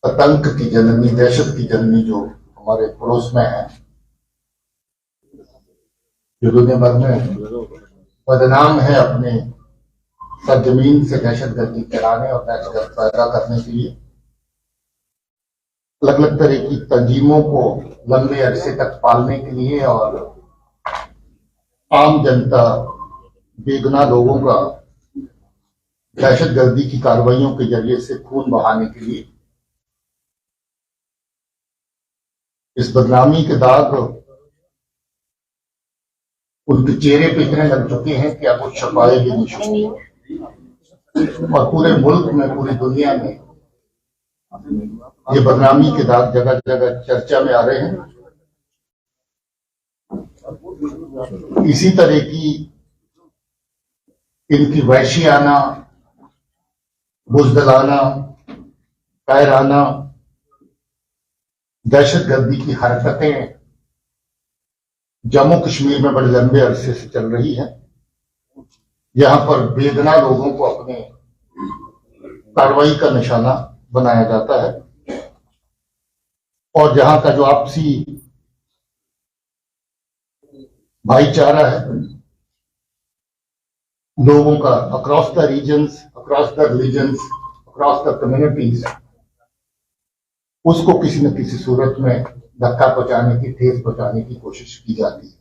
आतंक की जननी, दहशत की जननी जो हमारे पड़ोस में है, जो दुनिया भर में बदनाम है अपने सरजमीन से दहशतगर्दी फैलाने और दहशतगर्द पैदा करने के लिए अलग अलग तरह की तंजीमों को लंबे अरसे तक पालने के लिए और आम जनता, बेगुनाह लोगों का दहशतगर्दी की कार्रवाइयों के जरिए से खून बहाने के लिए इस बदनामी के दाग उनके चेहरे पे इतने लग चुके हैं कि अब वो छपाए भी नहीं सकते। और पूरे मुल्क में, पूरी दुनिया में ये बदनामी के दाग जगह जगह चर्चा में आ रहे हैं। इसी तरह की इनकी वहशियाना, बुज़दिलाना, कायराना दहशतगर्दी की हरकतें जम्मू कश्मीर में बड़े लंबे अरसे से चल रही है। यहां पर बेगुनाह लोगों को अपने कार्रवाई का निशाना बनाया जाता है और जहां का जो आपसी भाईचारा है लोगों का across the regions, across the religions, across the communities, उसको किसी न किसी सूरत में धक्का पहुंचाने की, ठेस पहुंचाने की कोशिश की जाती है।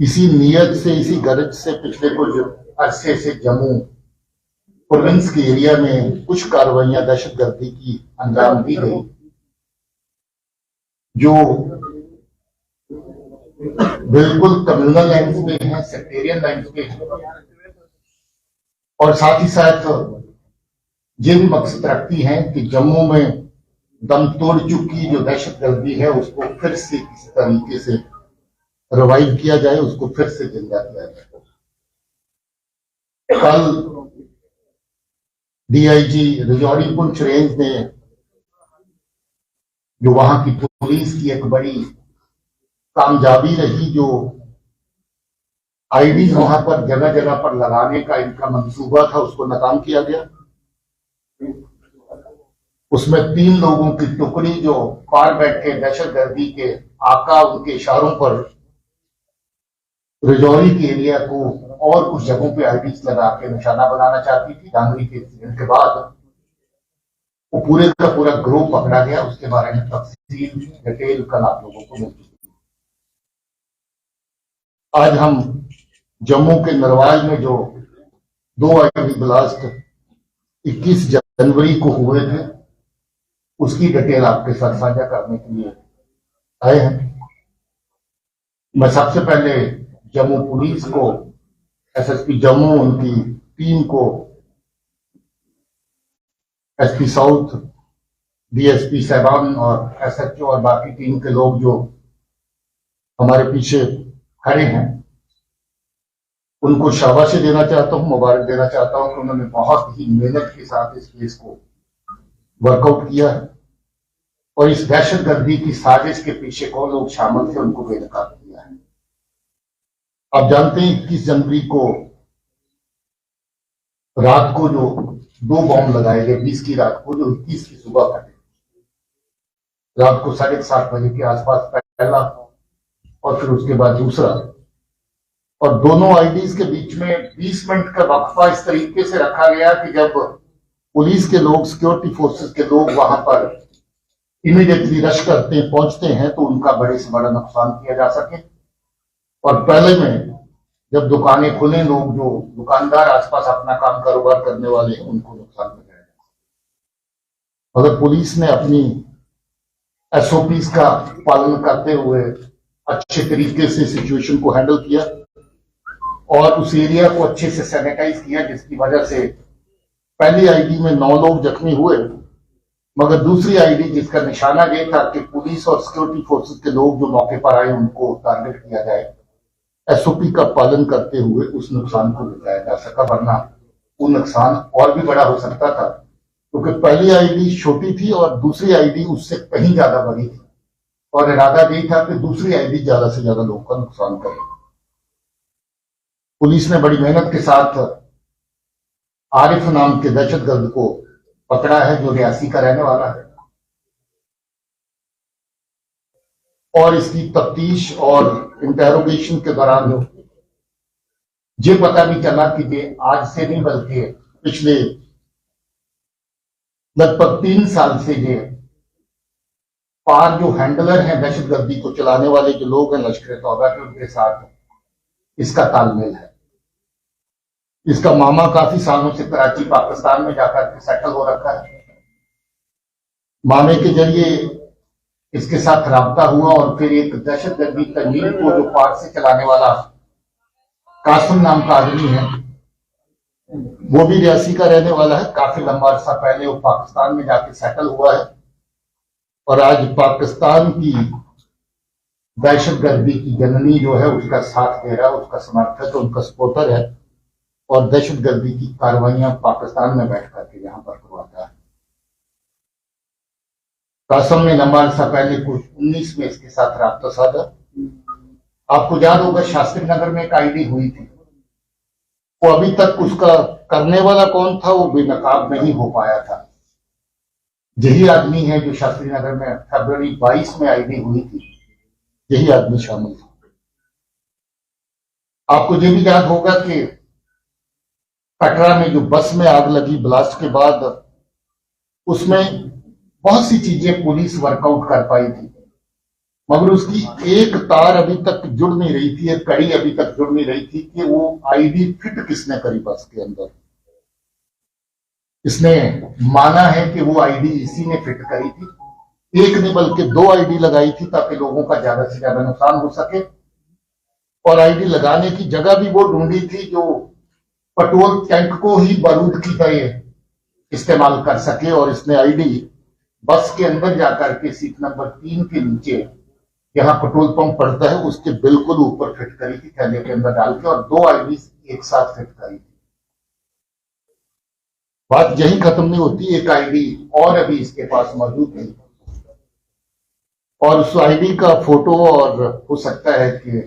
इसी नीयत से, इसी गरज से पिछले कुछ अरसे से जम्मू प्रोविंस के एरिया में कुछ कार्रवाइयां दहशतगर्दी की अंजाम दी गई, जो बिल्कुल कम्युनल लाइन्स पे हैं, सेक्टेरियन लाइन्स पे हैं और साथ ही साथ ये भी मकसद रखती हैं कि जम्मू में दम तोड़ चुकी जो दहशतगर्दी है उसको फिर से किसी तरीके से रिवाइव किया जाए, उसको फिर से जिंदा किया जाए। कल डीआईजी राजौरी पुंछ रेंज ने, जो वहां की पुलिस की एक बड़ी कामयाबी रही, जो आईडी वहां पर जगह जगह पर लगाने का इनका मंसूबा था, उसको नाकाम किया गया। उसमें 3 लोगों की टुकड़ी जो पार बैठे दहशतगर्दी के आका, उनके इशारों पर राजौरी के एरिया को और कुछ जगहों पे आईडीज लगा के निशाना बनाना चाहती थी। डांगरी के इंसिडेंट के बाद वो पूरे का पूरा ग्रुप पकड़ा गया। उसके बारे में तफसील, डिटेल कल आप लोगों को मिल चुकी है। आज हम जम्मू के नरवाल में जो 2 आईडी ब्लास्ट 21 जनवरी को हुए थे, उसकी डिटेल आपके साथ साझा करने के लिए आए हैं। मैं सबसे पहले जम्मू पुलिस को, एसएसपी जम्मू, उनकी टीम को, एसपी साउथ, डीएसपी साहबान और एसएचओ और बाकी टीम के लोग जो हमारे पीछे खड़े हैं, उनको शाबाशी देना चाहता हूं, मुबारक देना चाहता हूं कि उन्होंने बहुत ही मेहनत के साथ इस केस को वर्कआउट किया है और इस दहशतगर्दी की साजिश के पीछे कौन लोग शामिल थे उनको बेनकाब किया है। आप जानते हैं 21 जनवरी को रात को जो 2 बॉम्ब लगाए गए, 20 की रात को, जो 21 की सुबह फटे। रात को 7:30 बजे के आसपास पहला और फिर उसके बाद दूसरा, और दोनों आईडीज के बीच में 20 मिनट का वक्फा इस तरीके से रखा गया कि जब पुलिस के लोग, सिक्योरिटी फोर्सेस के लोग वहां पर इमीडिएटली रश करते हैं, पहुंचते हैं, तो उनका बड़े से बड़ा नुकसान किया जा सके। और पहले में जब दुकानें खुले, लोग जो दुकानदार आसपास अपना काम कारोबार करने वाले हैं, उनको नुकसान पहुंचाया जाए। अगर पुलिस ने अपनी एसओपीज का पालन करते हुए अच्छे तरीके से सिचुएशन को हैंडल किया और उस एरिया को अच्छे से सैनिटाइज किया, जिसकी वजह से पहली आईडी में 9 लोग जख्मी हुए, मगर दूसरी आईडी जिसका निशाना ये था कि पुलिस और सिक्योरिटी फोर्सेस के लोग जो मौके पर आए उनको टारगेट किया जाए, एसओपी का पालन करते हुए उस नुकसान को बचाया जा सका, वरना वो नुकसान और भी बड़ा हो सकता था, क्योंकि पहली आईडी छोटी थी और दूसरी आईडी उससे कहीं ज्यादा बड़ी थी और इरादा यही था कि दूसरी आईडी ज्यादा से ज्यादा लोगों का नुकसान करे। पुलिस ने बड़ी मेहनत के साथ आरिफ नाम के दहशतगर्द को पकड़ा है जो रियासी का रहने वाला है, और इसकी तफ्तीश और इंटेरोगेशन के दौरान ये पता भी चला कि ये आज से नहीं बल्कि पिछले लगभग 3 साल से ये पार जो हैंडलर हैं दहशतगर्दी को चलाने वाले जो लोग हैं लश्कर तौबा के, उनके साथ इसका तालमेल है। इसका मामा काफी सालों से कराची पाकिस्तान में जाकर के सेटल हो रखा है। मामे के जरिए इसके साथ राब्ता हुआ और फिर एक दहशतगर्दी तंजीम को जो पार से चलाने वाला कासिम नाम का आदमी है, वो भी रियासी का रहने वाला है। काफी लंबा अरसा पहले वो पाकिस्तान में जाके सेटल हुआ है और आज पाकिस्तान की दहशतगर्दी की जननी जो है उसका साथ दे रहा है, उसका समर्थक, उनका सपोर्टर है और दहशतगर्दी की कार्रवाइयां पाकिस्तान में बैठ करके यहां पर करवाता है। कासम ने लंबा अरसा पहले कुछ 19 में इसके साथ राब्ता साधा। आपको याद होगा शास्त्री नगर में एक आईडी हुई थी, वो अभी तक उसका करने वाला कौन था वो बेनकाब नहीं हो पाया था। यही आदमी है जो शास्त्री नगर में फरवरी 22 में आईडी हुई थी, यही आदमी शामिल था। आपको ये भी याद होगा कि कटरा में जो बस में आग लगी ब्लास्ट के बाद, उसमें बहुत सी चीजें पुलिस वर्कआउट कर पाई थी, मगर उसकी एक तार अभी तक जुड़ नहीं रही थी, एक कड़ी अभी तक जुड़ नहीं रही थी कि वो आईडी फिट किसने करी बस के अंदर। इसने माना है कि वो आईडी इसी ने फिट करी थी। एक नहीं बल्कि 2 आईडी लगाई थी ताकि लोगों का ज्यादा से ज्यादा नुकसान हो सके, और आईडी लगाने की जगह भी वो ढूंढी थी जो पेट्रोल टैंक को ही बारूद की तरह इस्तेमाल कर सके। और इसने आईडी बस के अंदर जाकर के सीट नंबर 3 के नीचे जहां पेट्रोल पंप पड़ता है उसके बिल्कुल ऊपर फिट करी थी, थैले के अंदर डाल के, और 2 आईडी एक साथ फिट करी थी। बात यही खत्म नहीं होती, एक आईडी और अभी इसके पास मौजूद है और उस आईडी का फोटो, और हो सकता है कि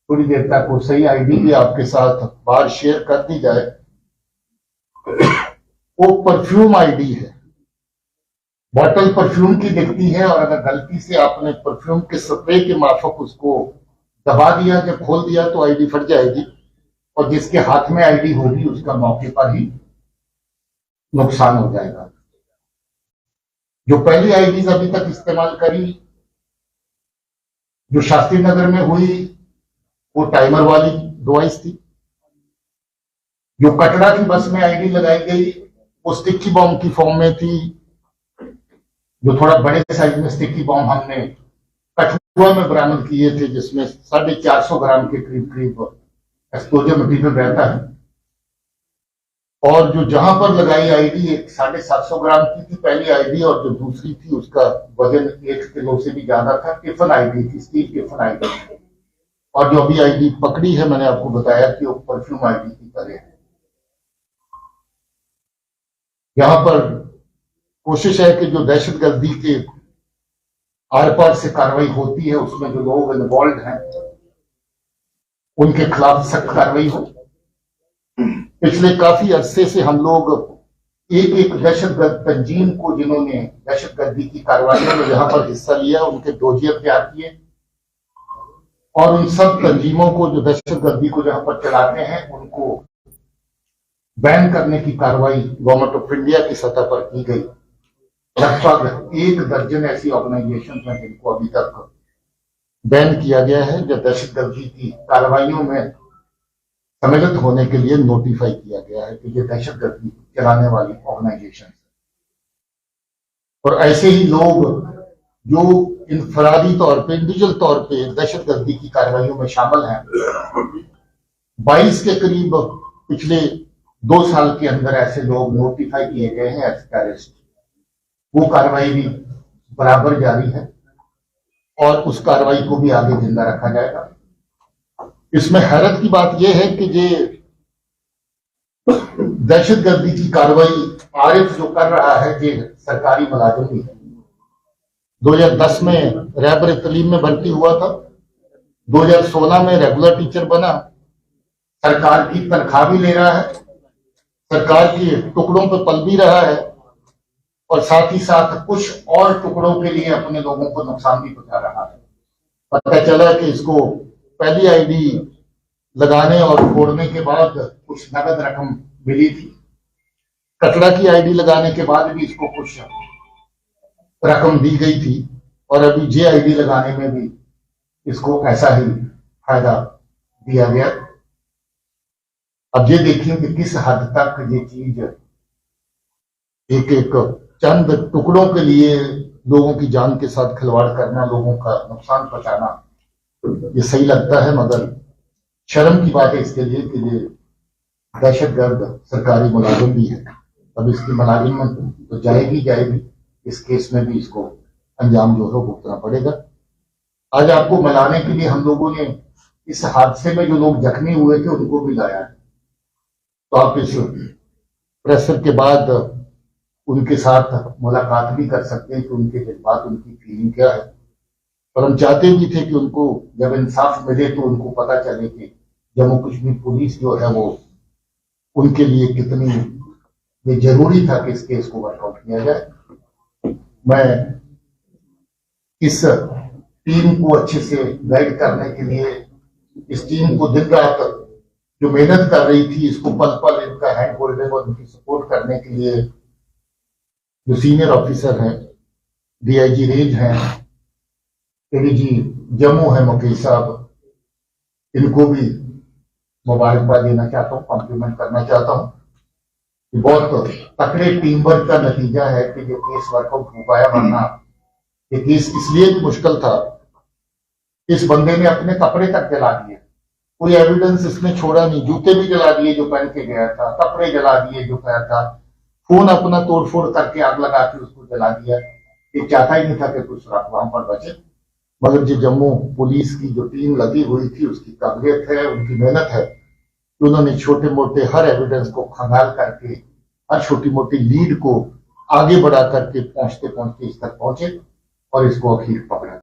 थोड़ी देर तक वो सही आईडी भी आपके साथ बाहर शेयर कर दी जाए। वो परफ्यूम आईडी है, बॉटल परफ्यूम की दिखती है और अगर गलती से आपने परफ्यूम के स्प्रे के माफक उसको दबा दिया, जब खोल दिया तो आईडी फट जाएगी और जिसके हाथ में आईडी होगी उसका मौके पर ही नुकसान हो जाएगा। जो पहली आईडीज अभी तक इस्तेमाल करी जो शास्त्री नगर में हुई वो टाइमर वाली डिवाइस थी। जो कटरा की बस में आईडी लगाई गई वो स्टिकी बॉम्ब की फॉर्म में थी, जो थोड़ा बड़े साइज में स्टिकी बॉम्ब हमने कठुआ में बरामद किए थे, जिसमें 450 ग्राम के करीब करीब एक्सप्लोजिव मटीरियल रहता है। और जो जहां पर लगाई आईडी 750 ग्राम की थी पहली आईडी, और जो दूसरी थी उसका वजन 1 किलो से भी ज्यादा था। टिफन आईडी थी, स्टील टिफन आईडी। और जो अभी आईडी पकड़ी है मैंने आपको बताया कि वो परफ्यूम आईडी की तरह है। यहां पर कोशिश है कि जो दहशतगर्दी के आर पार से कार्रवाई होती है उसमें जो लोग इन्वॉल्व हैं उनके खिलाफ सख्त कार्रवाई हो। पिछले काफी अरसे से हम लोग एक एक दहशतगर्द तंजीम को जिन्होंने दहशतगर्दी की कार्रवाइयों में जहां पर हिस्सा लिया उनके डोजियर तैयार किए, और उन सब तंजीमों को जो दहशतगर्दी को जहां पर चलाते हैं उनको बैन करने की कार्रवाई गवर्नमेंट ऑफ इंडिया की सतह पर की गई। लगभग 1 दर्जन ऐसी ऑर्गेनाइजेशन हैं जिनको अभी तक बैन किया गया है, जो दहशतगर्दी की कार्रवाइयों में सम्मिलित होने के लिए नोटिफाई किया गया है कि ये दहशतगर्दी चलाने वाली ऑर्गेनाइजेशन है। और ऐसे ही लोग जो इनफरादी तौर पे, इंडिविजुअल तौर पे दहशतगर्दी की कार्रवाइयों में शामिल हैं, 22 के करीब पिछले 2 साल के अंदर ऐसे लोग नोटिफाई किए गए हैं एज टेररिस्ट। वो कार्रवाई भी बराबर जारी है और उस कार्रवाई को भी आगे जिंदा रखा जाएगा। इसमें हैरत की बात यह है कि ये दहशतगर्दी की कार्रवाई आरिफ जो कर रहा है ये सरकारी मुलाजिम भी है। 2010 में रहबर तलीम में भर्ती हुआ था, 2016 में रेगुलर टीचर बना, सरकार की तनख्वाह भी ले रहा है, सरकार के टुकड़ों पे पल भी रहा है, और साथ ही साथ कुछ और टुकड़ों के लिए अपने लोगों को नुकसान भी पहुंचा रहा है। पता चला कि इसको पहली आईडी लगाने और फोड़ने के बाद कुछ नगद रकम मिली थी। कटरा की आईडी लगाने के बाद भी इसको कुछ रकम दी गई थी और अभी जे आईडी लगाने में भी इसको ऐसा ही फायदा दिया गया। अब ये देखिए कि किस हद तक ये चीज एक एक चंद टुकड़ों के लिए लोगों की जान के साथ खिलवाड़ करना, लोगों का नुकसान पहुंचाना, ये सही लगता है। मगर शर्म की बात है इसके लिए कि ये दहशतगर्द सरकारी मुलाजिम भी है। अब इसकी मुलाजिमत तो जाएगी, इस केस में भी इसको अंजाम जो है भुगतना पड़ेगा। आज आपको मनाने के लिए हम लोगों ने इस हादसे में जो लोग जख्मी हुए थे उनको भी लाया है, तो आप इस प्रेशर के बाद उनके साथ मुलाकात भी कर सकते हैं कि उनके जज्बात, उनकी फीलिंग क्या है। और हम चाहते भी थे कि उनको जब इंसाफ मिले तो उनको पता चले कि जम्मू कश्मीर पुलिस जो है वो उनके लिए कितनी ये जरूरी था कि इस केस को वर्कआउट किया जाए। मैं इस टीम को अच्छे से गाइड करने के लिए, इस टीम को दिन रात जो मेहनत कर रही थी, इसको पल पल इनका हैंड होल्डिंग और उनकी सपोर्ट करने के लिए जो सीनियर ऑफिसर हैं, डीआईजी रेंज हैं, एडीजी जम्मू है मुकेश साहब, इनको भी मुबारकबाद देना चाहता हूँ, कॉम्प्लीमेंट करना चाहता हूँ। बहुत तकड़े टीम वर्क का नतीजा है कि जो केस वर्कआउट हो पाया, वरना ये केस इसलिए भी मुश्किल था, इस बंदे ने अपने कपड़े तक जला दिए, कोई एविडेंस इसने छोड़ा नहीं। जूते भी जला दिए जो पहन के गया था, कपड़े जला दिए जो पहना था, फोन अपना तोड़फोड़ करके आग लगा के उसको जला दिया। ये चाहता ही नहीं था कि कुछ सुराग वहां पर बचे। मगर जो जम्मू पुलिस की जो टीम लगी हुई थी, उसकी काबिलियत है, उनकी मेहनत है, उन्होंने छोटे मोटे हर एविडेंस को खंगाल करके, हर छोटी मोटी लीड को आगे बढ़ा करके पहुंचते पहुंचते इस तक पहुंचे और इसको आखिर पकड़ा।